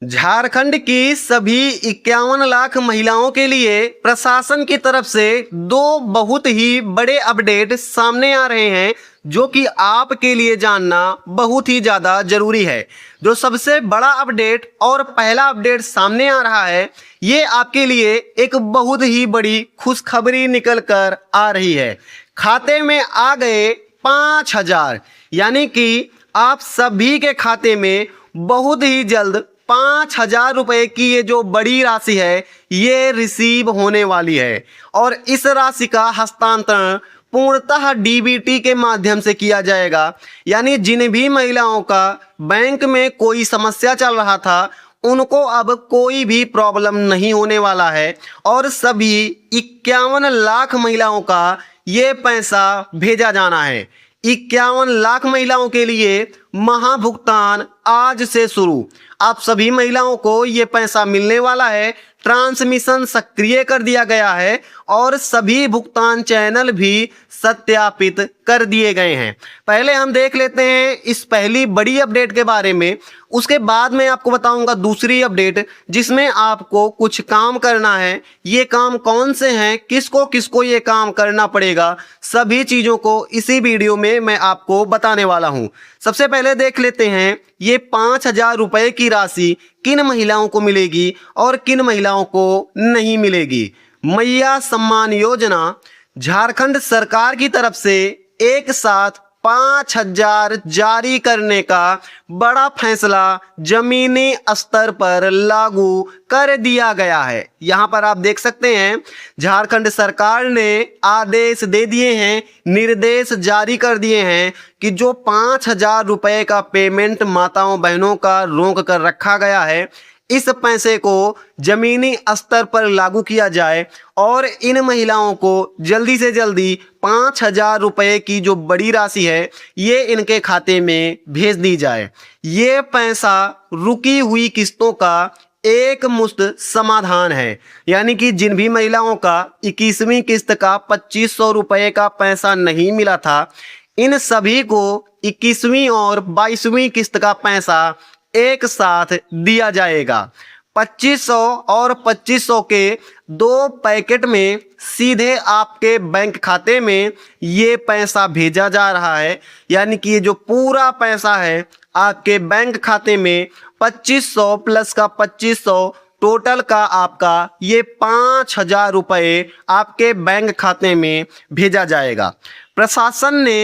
झारखंड की सभी 51 लाख महिलाओं के लिए प्रशासन की तरफ से दो बहुत ही बड़े अपडेट सामने आ रहे हैं, जो कि आपके लिए जानना बहुत ही ज़्यादा जरूरी है। जो सबसे बड़ा अपडेट और पहला अपडेट सामने आ रहा है, ये आपके लिए एक बहुत ही बड़ी खुशखबरी निकल कर आ रही है। खाते में आ गए 5,000, यानी कि आप सभी के खाते में बहुत ही जल्द 5,000 रुपए की ये जो बड़ी राशि है ये रिसीव होने वाली है। और इस राशि का हस्तांतरण पूर्णतः डीबीटी के माध्यम से किया जाएगा। यानी जिन भी महिलाओं का बैंक में कोई समस्या चल रहा था, उनको अब कोई भी प्रॉब्लम नहीं होने वाला है। और सभी 51 लाख महिलाओं का ये पैसा भेजा जाना है। 51 लाख महिलाओं के लिए महाभुगतान आज से शुरू। आप सभी महिलाओं को ये पैसा मिलने वाला है। ट्रांसमिशन सक्रिय कर दिया गया है और सभी भुगतान चैनल भी सत्यापित कर दिए गए हैं। पहले हम देख लेते हैं इस पहली बड़ी अपडेट के बारे में, उसके बाद मैं आपको बताऊंगा दूसरी अपडेट जिसमें आपको कुछ काम करना है। ये काम कौन से हैं, किसको किसको ये काम करना पड़ेगा, सभी चीज़ों को इसी वीडियो में मैं आपको बताने वाला हूं। सबसे पहले देख लेते हैं ये 5,000 रुपए की राशि किन महिलाओं को मिलेगी और किन महिलाओं को नहीं मिलेगी। मैया सम्मान योजना झारखंड सरकार की तरफ से एक साथ 5,000 जारी करने का बड़ा फैसला जमीनी स्तर पर लागू कर दिया गया है। यहाँ पर आप देख सकते हैं झारखंड सरकार ने आदेश दे दिए हैं, निर्देश जारी कर दिए हैं कि जो 5,000 रुपए का पेमेंट माताओं बहनों का रोक कर रखा गया है, इस पैसे को जमीनी स्तर पर लागू किया जाए और इन महिलाओं को जल्दी से जल्दी 5,000 रुपए की जो बड़ी राशि है ये इनके खाते में भेज दी जाए। ये पैसा रुकी हुई किस्तों का एक मुश्त समाधान है। यानी कि जिन भी महिलाओं का 21वीं किस्त का 2,500 रुपए का पैसा नहीं मिला था, इन सभी को 21वीं और 22वीं किस्त का पैसा एक साथ दिया जाएगा। 2,500 और 2,500 के दो पैकेट में सीधे आपके बैंक खाते में ये पैसा भेजा जा रहा है। यानी कि ये जो पूरा पैसा है आपके बैंक खाते में 2,500 प्लस का 2,500 टोटल का आपका ये 5,000 रुपए आपके बैंक खाते में भेजा जाएगा। प्रशासन ने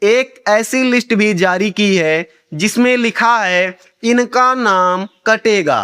एक ऐसी लिस्ट भी जारी की है जिसमें लिखा है इनका नाम कटेगा।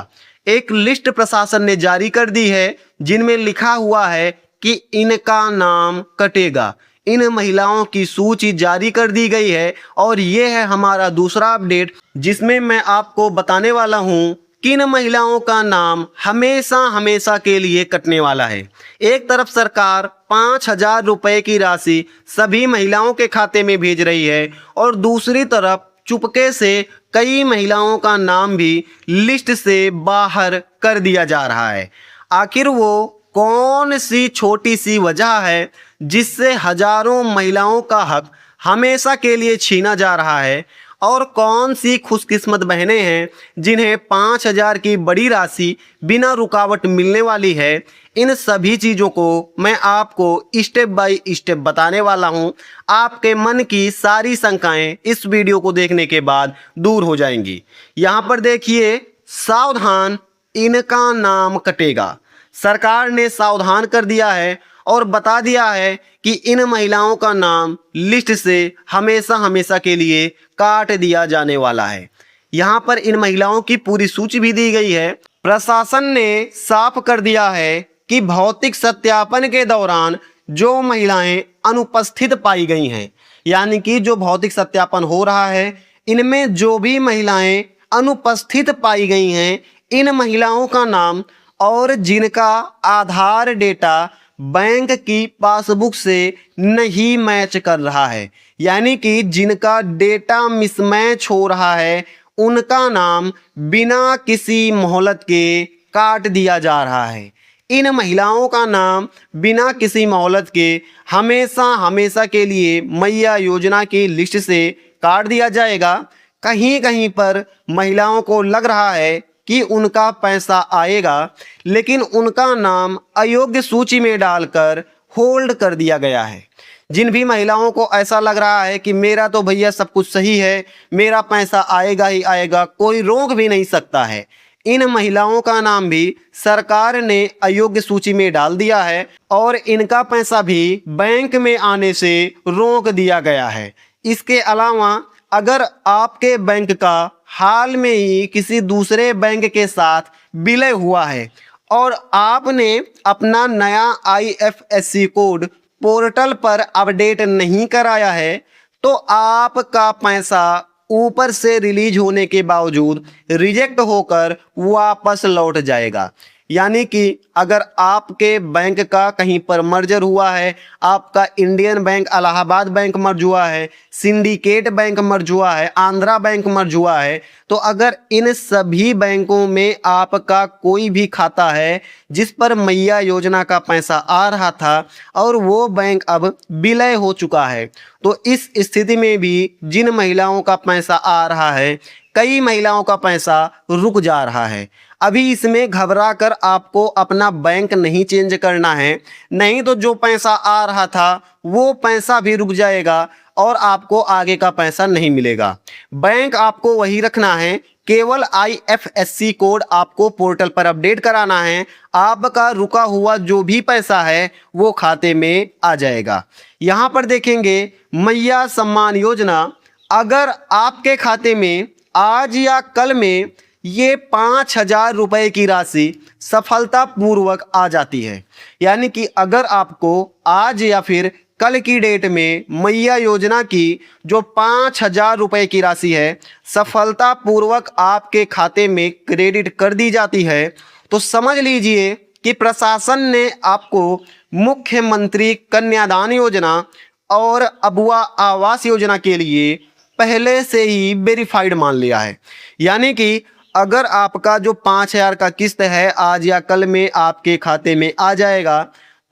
एक लिस्ट प्रशासन ने जारी कर दी है जिनमें लिखा हुआ है कि इनका नाम कटेगा। इन महिलाओं की सूची जारी कर दी गई है और ये है हमारा दूसरा अपडेट जिसमें मैं आपको बताने वाला हूँ किन महिलाओं का नाम हमेशा हमेशा के लिए कटने वाला है। एक तरफ सरकार 5,000 रुपए की राशि सभी महिलाओं के खाते में भेज रही है और दूसरी तरफ चुपके से कई महिलाओं का नाम भी लिस्ट से बाहर कर दिया जा रहा है। आखिर वो कौन सी छोटी सी वजह है जिससे हजारों महिलाओं का हक हमेशा के लिए छीना जा रहा है और कौन सी खुशकिस्मत बहनें हैं जिन्हें 5,000 की बड़ी राशि बिना रुकावट मिलने वाली है। इन सभी चीज़ों को मैं आपको स्टेप बाय स्टेप बताने वाला हूं। आपके मन की सारी शंकाएं इस वीडियो को देखने के बाद दूर हो जाएंगी। यहाँ पर देखिए, सावधान, इनका नाम कटेगा। सरकार ने सावधान कर दिया है और बता दिया है कि इन महिलाओं का नाम लिस्ट से हमेशा हमेशा के लिए काट दिया जाने वाला है। यहाँ पर इन महिलाओं की पूरी सूची भी दी गई है। प्रशासन ने साफ कर दिया है कि भौतिक सत्यापन के दौरान जो महिलाएं अनुपस्थित पाई गई हैं, यानी कि जो भौतिक सत्यापन हो रहा है इनमें जो भी महिलाएं अनुपस्थित पाई गई हैं, इन महिलाओं का नाम और जिनका आधार डेटा बैंक की पासबुक से नहीं मैच कर रहा है, यानी कि जिनका डेटा मिसमैच हो रहा है, उनका नाम बिना किसी मोहलत के काट दिया जा रहा है। इन महिलाओं का नाम बिना किसी मोहलत के हमेशा हमेशा के लिए मैया योजना की लिस्ट से काट दिया जाएगा। कहीं कहीं पर महिलाओं को लग रहा है कि उनका पैसा आएगा, लेकिन उनका नाम अयोग्य सूची में डालकर होल्ड कर दिया गया है। जिन भी महिलाओं को ऐसा लग रहा है कि मेरा तो भैया सब कुछ सही है, मेरा पैसा आएगा ही आएगा, कोई रोक भी नहीं सकता है, इन महिलाओं का नाम भी सरकार ने अयोग्य सूची में डाल दिया है और इनका पैसा भी बैंक में आने से रोक दिया गया है। इसके अलावा अगर आपके बैंक का हाल में ही किसी दूसरे बैंक के साथ विलय हुआ है और आपने अपना नया IFSC कोड पोर्टल पर अपडेट नहीं कराया है, तो आपका पैसा ऊपर से रिलीज होने के बावजूद रिजेक्ट होकर वापस लौट जाएगा। यानी कि अगर आपके बैंक का कहीं पर मर्जर हुआ है, आपका इंडियन बैंक इलाहाबाद बैंक मर्ज हुआ है, सिंडिकेट बैंक मर्ज हुआ है, आंध्रा बैंक मर्ज हुआ है, तो अगर इन सभी बैंकों में आपका कोई भी खाता है जिस पर मैया योजना का पैसा आ रहा था और वो बैंक अब विलय हो चुका है, तो इस स्थिति में भी जिन महिलाओं का पैसा आ रहा है, कई महिलाओं का पैसा रुक जा रहा है। अभी इसमें घबरा कर आपको अपना बैंक नहीं चेंज करना है, नहीं तो जो पैसा आ रहा था वो पैसा भी रुक जाएगा और आपको आगे का पैसा नहीं मिलेगा। बैंक आपको वही रखना है, केवल IFSC कोड आपको पोर्टल पर अपडेट कराना है, आपका रुका हुआ जो भी पैसा है वो खाते में आ जाएगा। यहाँ पर देखेंगे मैया सम्मान योजना, अगर आपके खाते में आज या कल में ये 5,000 रुपये की राशि सफलतापूर्वक आ जाती है, यानी कि अगर आपको आज या फिर कल की डेट में मैया योजना की जो 5,000 रुपये की राशि है सफलतापूर्वक आपके खाते में क्रेडिट कर दी जाती है, तो समझ लीजिए कि प्रशासन ने आपको मुख्यमंत्री कन्यादान योजना और अबुआ आवास योजना के लिए पहले से ही वेरीफाइड मान लिया है। यानी कि अगर आपका जो 5,000 का किस्त है आज या कल में आपके खाते में आ जाएगा,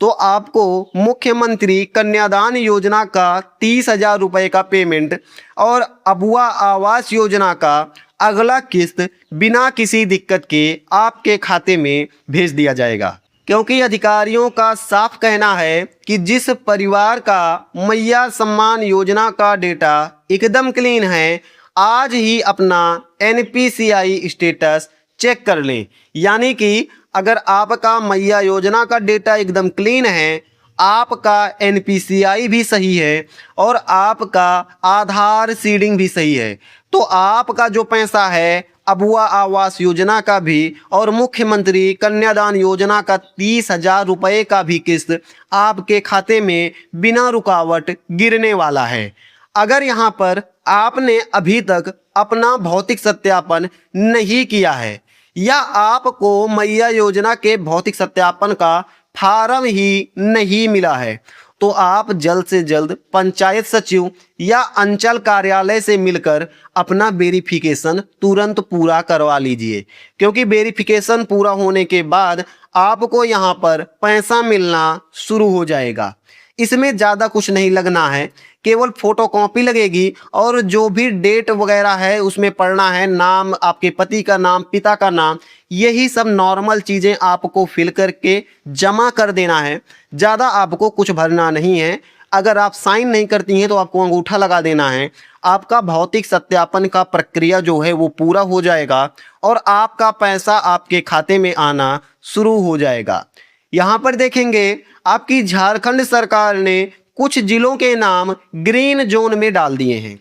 तो आपको मुख्यमंत्री कन्यादान योजना का 30,000 रुपये का पेमेंट और अबुआ आवास योजना का अगला किस्त बिना किसी दिक्कत के आपके खाते में भेज दिया जाएगा। क्योंकि अधिकारियों का साफ कहना है कि जिस परिवार का मैया सम्मान योजना का डेटा एकदम क्लीन है, आज ही अपना NPCI स्टेटस चेक कर लें। यानी कि अगर आपका मैया योजना का डेटा एकदम क्लीन है, आपका NPCI भी सही है और आपका आधार सीडिंग भी सही है, तो आपका जो पैसा है अबुआ आवास योजना का भी और मुख्यमंत्री कन्यादान योजना का 30,000 रुपये का भी किस्त आपके खाते में बिना रुकावट गिरने वाला है। अगर यहाँ पर आपने अभी तक अपना भौतिक सत्यापन नहीं किया है या आपको मैया योजना के भौतिक सत्यापन का फार्म ही नहीं मिला है, तो आप जल्द से जल्द पंचायत सचिव या अंचल कार्यालय से मिलकर अपना वेरिफिकेशन तुरंत पूरा करवा लीजिए, क्योंकि वेरिफिकेशन पूरा होने के बाद आपको यहाँ पर पैसा मिलना शुरू हो जाएगा। इसमें ज़्यादा कुछ नहीं लगना है, केवल फोटोकॉपी लगेगी और जो भी डेट वगैरह है उसमें पढ़ना है, नाम, आपके पति का नाम, पिता का नाम, यही सब नॉर्मल चीज़ें आपको फिल करके जमा कर देना है। ज़्यादा आपको कुछ भरना नहीं है। अगर आप साइन नहीं करती हैं तो आपको अंगूठा लगा देना है। आपका भौतिक सत्यापन का प्रक्रिया जो है वो पूरा हो जाएगा और आपका पैसा आपके खाते में आना शुरू हो जाएगा। यहाँ पर देखेंगे आपकी झारखंड सरकार ने कुछ जिलों के नाम ग्रीन जोन में डाल दिए हैं।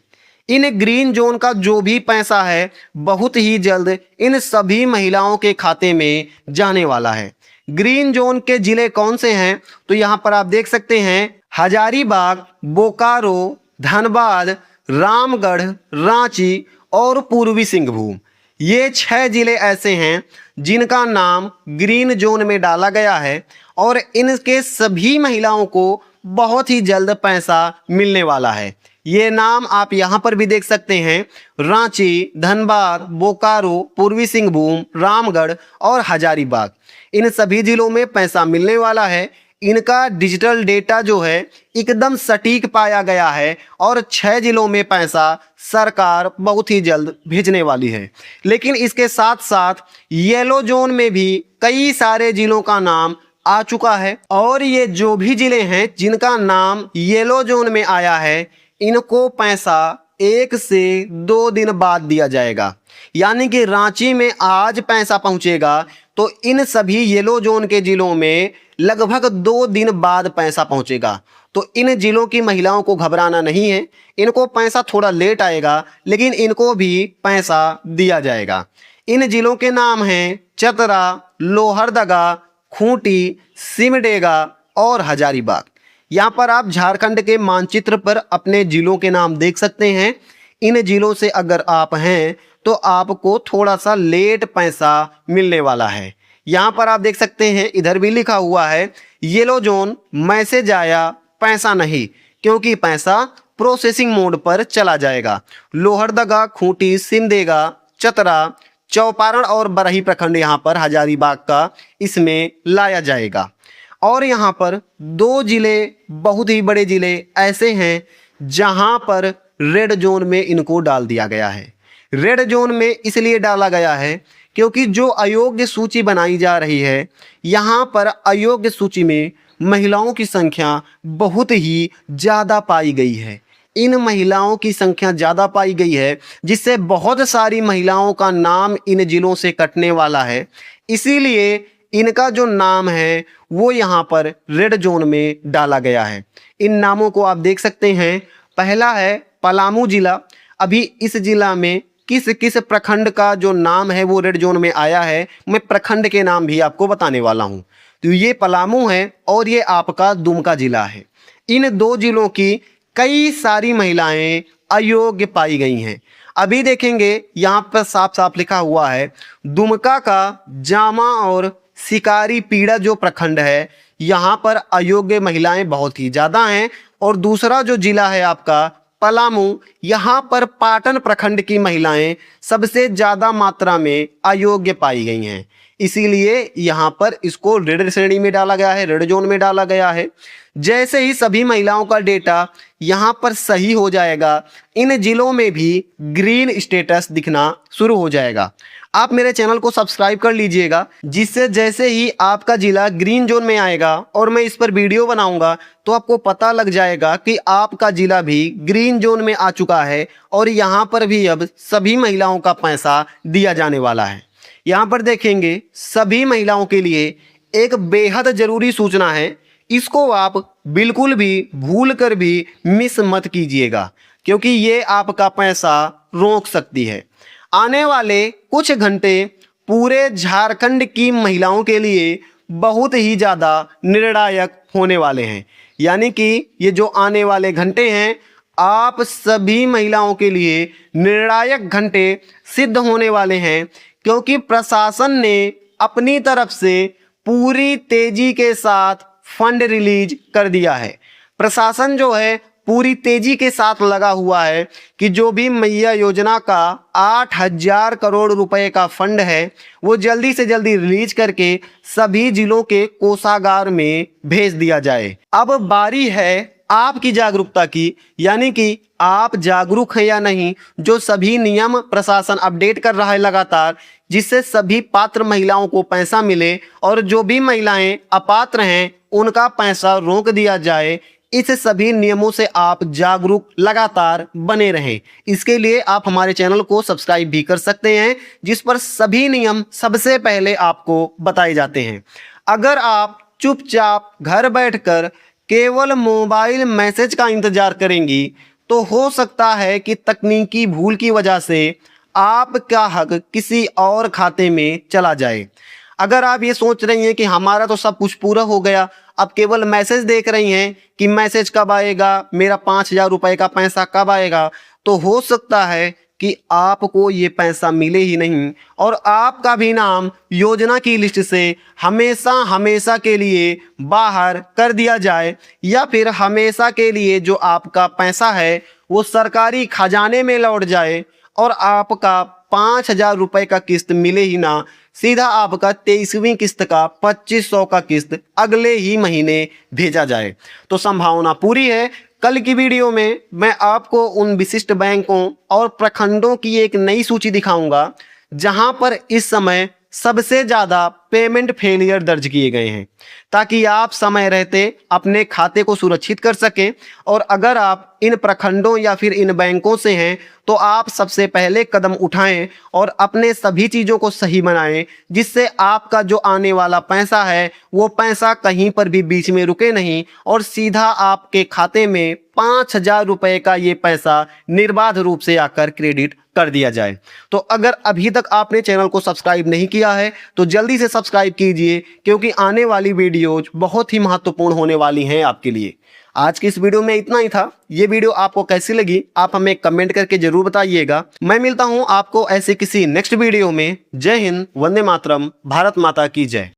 इन ग्रीन जोन का जो भी पैसा है बहुत ही जल्द इन सभी महिलाओं के खाते में जाने वाला है। ग्रीन जोन के जिले कौन से हैं, तो यहाँ पर आप देख सकते हैं हजारीबाग, बोकारो, धनबाद, रामगढ़, रांची और पूर्वी सिंहभूम। ये 6 जिले ऐसे हैं जिनका नाम ग्रीन जोन में डाला गया है और इनके सभी महिलाओं को बहुत ही जल्द पैसा मिलने वाला है। ये नाम आप यहाँ पर भी देख सकते हैं, रांची, धनबाद, बोकारो, पूर्वी सिंहभूम, रामगढ़ और हजारीबाग। इन सभी जिलों में पैसा मिलने वाला है। इनका डिजिटल डेटा जो है एकदम सटीक पाया गया है और 6 जिलों में पैसा सरकार बहुत ही जल्द भेजने वाली है। लेकिन इसके साथ साथ येलो जोन में भी कई सारे जिलों का नाम आ चुका है और ये जो भी जिले हैं जिनका नाम येलो जोन में आया है, इनको पैसा 1 से 2 दिन बाद दिया जाएगा। यानी कि रांची में आज पैसा पहुंचेगा तो इन सभी येलो जोन के जिलों में लगभग 2 दिन बाद पैसा पहुंचेगा। तो इन जिलों की महिलाओं को घबराना नहीं है, इनको पैसा थोड़ा लेट आएगा लेकिन इनको भी पैसा दिया जाएगा। इन जिलों के नाम हैं चतरा, लोहरदगा, खूंटी, सिमडेगा और हजारीबाग। यहाँ पर आप झारखंड के मानचित्र पर अपने जिलों के नाम देख सकते हैं। इन जिलों से अगर आप हैं तो आपको थोड़ा सा लेट पैसा मिलने वाला है। यहाँ पर आप देख सकते हैं इधर भी लिखा हुआ है येलो जोन, मैसेज आया, पैसा नहीं, क्योंकि पैसा प्रोसेसिंग मोड पर चला जाएगा। लोहरदगा, खूंटी, सिमडेगा, चतरा, चौपारण और बरही प्रखंड यहाँ पर हजारीबाग का इसमें लाया जाएगा। और यहाँ पर 2 जिले, बहुत ही बड़े जिले ऐसे हैं जहाँ पर रेड जोन में इनको डाल दिया गया है। रेड जोन में इसलिए डाला गया है क्योंकि जो अयोग्य सूची बनाई जा रही है, यहाँ पर अयोग्य सूची में महिलाओं की संख्या बहुत ही ज़्यादा पाई गई है। इन महिलाओं की संख्या ज़्यादा पाई गई है जिससे बहुत सारी महिलाओं का नाम इन जिलों से कटने वाला है। इसीलिए इनका जो नाम है वो यहाँ पर रेड जोन में डाला गया है। इन नामों को आप देख सकते हैं। पहला है पलामू जिला। अभी इस जिला में किस किस प्रखंड का जो नाम है वो रेड जोन में आया है, मैं प्रखंड के नाम भी आपको बताने वाला हूँ। तो ये पलामू है और ये आपका दुमका जिला है। इन 2 जिलों की कई सारी महिलाएं अयोग्य पाई गई हैं। अभी देखेंगे यहाँ पर साफ साफ लिखा हुआ है दुमका का जामा और शिकारी पीड़ा जो प्रखंड है, यहाँ पर अयोग्य महिलाएं बहुत ही ज़्यादा हैं। और दूसरा जो जिला है आपका पलामू, यहाँ पर पाटन प्रखंड की महिलाएं सबसे ज़्यादा मात्रा में अयोग्य पाई गई हैं। इसीलिए यहाँ पर इसको रेड श्रेणी में डाला गया है, रेड जोन में डाला गया है। जैसे ही सभी महिलाओं का डेटा यहाँ पर सही हो जाएगा, इन जिलों में भी ग्रीन स्टेटस दिखना शुरू हो जाएगा। आप मेरे चैनल को सब्सक्राइब कर लीजिएगा, जिससे जैसे ही आपका जिला ग्रीन जोन में आएगा और मैं इस पर वीडियो बनाऊंगा तो आपको पता लग जाएगा कि आपका जिला भी ग्रीन जोन में आ चुका है और यहाँ पर भी अब सभी महिलाओं का पैसा दिया जाने वाला है। यहाँ पर देखेंगे सभी महिलाओं के लिए एक बेहद ज़रूरी सूचना है, इसको आप बिल्कुल भी भूल कर भी मिस मत कीजिएगा क्योंकि ये आपका पैसा रोक सकती है। आने वाले कुछ घंटे पूरे झारखंड की महिलाओं के लिए बहुत ही ज़्यादा निर्णायक होने वाले हैं। यानी कि ये जो आने वाले घंटे हैं आप सभी महिलाओं के लिए निर्णायक घंटे सिद्ध होने वाले हैं, क्योंकि प्रशासन ने अपनी तरफ से पूरी तेजी के साथ फंड रिलीज कर दिया है। प्रशासन जो है पूरी तेजी के साथ लगा हुआ है कि जो भी मैया योजना का 8,000 करोड़ रुपए का फंड है वो जल्दी से जल्दी रिलीज करके सभी जिलों के कोषागार में भेज दिया जाए। अब बारी है आपकी जागरूकता की, यानी कि आप जागरूक हैं या नहीं। जो सभी नियम प्रशासन अपडेट कर रहा है लगातार, जिससे सभी पात्र महिलाओं को पैसा मिले और जो भी महिलाएं अपात्र हैं उनका पैसा रोक दिया जाए। इस सभी नियमों से आप जागरूक लगातार बने रहें। इसके लिए आप हमारे चैनल को सब्सक्राइब भी कर सकते हैं, जिस पर सभी नियम सबसे पहले आपको बताए जाते हैं। अगर आप चुपचाप घर बैठकर केवल मोबाइल मैसेज का इंतजार करेंगी तो हो सकता है कि तकनीकी भूल की वजह से आपका हक किसी और खाते में चला जाए। अगर आप ये सोच रही हैं कि हमारा तो सब कुछ पूरा हो गया, अब केवल मैसेज देख रही हैं कि मैसेज कब आएगा, मेरा 5,000 रुपए का पैसा कब आएगा, तो हो सकता है कि आपको ये पैसा मिले ही नहीं और आपका भी नाम योजना की लिस्ट से हमेशा हमेशा के लिए बाहर कर दिया जाए, या फिर हमेशा के लिए जो आपका पैसा है वो सरकारी खजाने में लौट जाए और आपका 5,000 रुपए का किस्त मिले ही ना। सीधा आपका 23वीं किस्त का 2500 का किस्त अगले ही महीने भेजा जाए। तो संभावना पूरी है। कल की वीडियो में मैं आपको उन विशिष्ट बैंकों और प्रखंडों की एक नई सूची दिखाऊंगा जहां पर इस समय सबसे ज्यादा पेमेंट फेलियर दर्ज किए गए हैं, ताकि आप समय रहते अपने खाते को सुरक्षित कर सकें। और अगर आप इन प्रखंडों या फिर इन बैंकों से हैं तो आप सबसे पहले कदम उठाएं और अपने सभी चीज़ों को सही बनाएं, जिससे आपका जो आने वाला पैसा है वो पैसा कहीं पर भी बीच में रुके नहीं और सीधा आपके खाते में 5,000 रुपये का ये पैसा निर्बाध रूप से आकर क्रेडिट कर दिया जाए। तो अगर अभी तक आपने चैनल को सब्सक्राइब नहीं किया है तो जल्दी से सब्सक्राइब कीजिए, क्योंकि आने वाली वीडियोज बहुत ही महत्वपूर्ण होने वाली हैं आपके लिए। आज की इस वीडियो में इतना ही था। ये वीडियो आपको कैसी लगी आप हमें कमेंट करके जरूर बताइएगा। मैं मिलता हूं आपको ऐसे किसी नेक्स्ट वीडियो में। जय हिंद, वंदे मातरम, भारत माता की जय।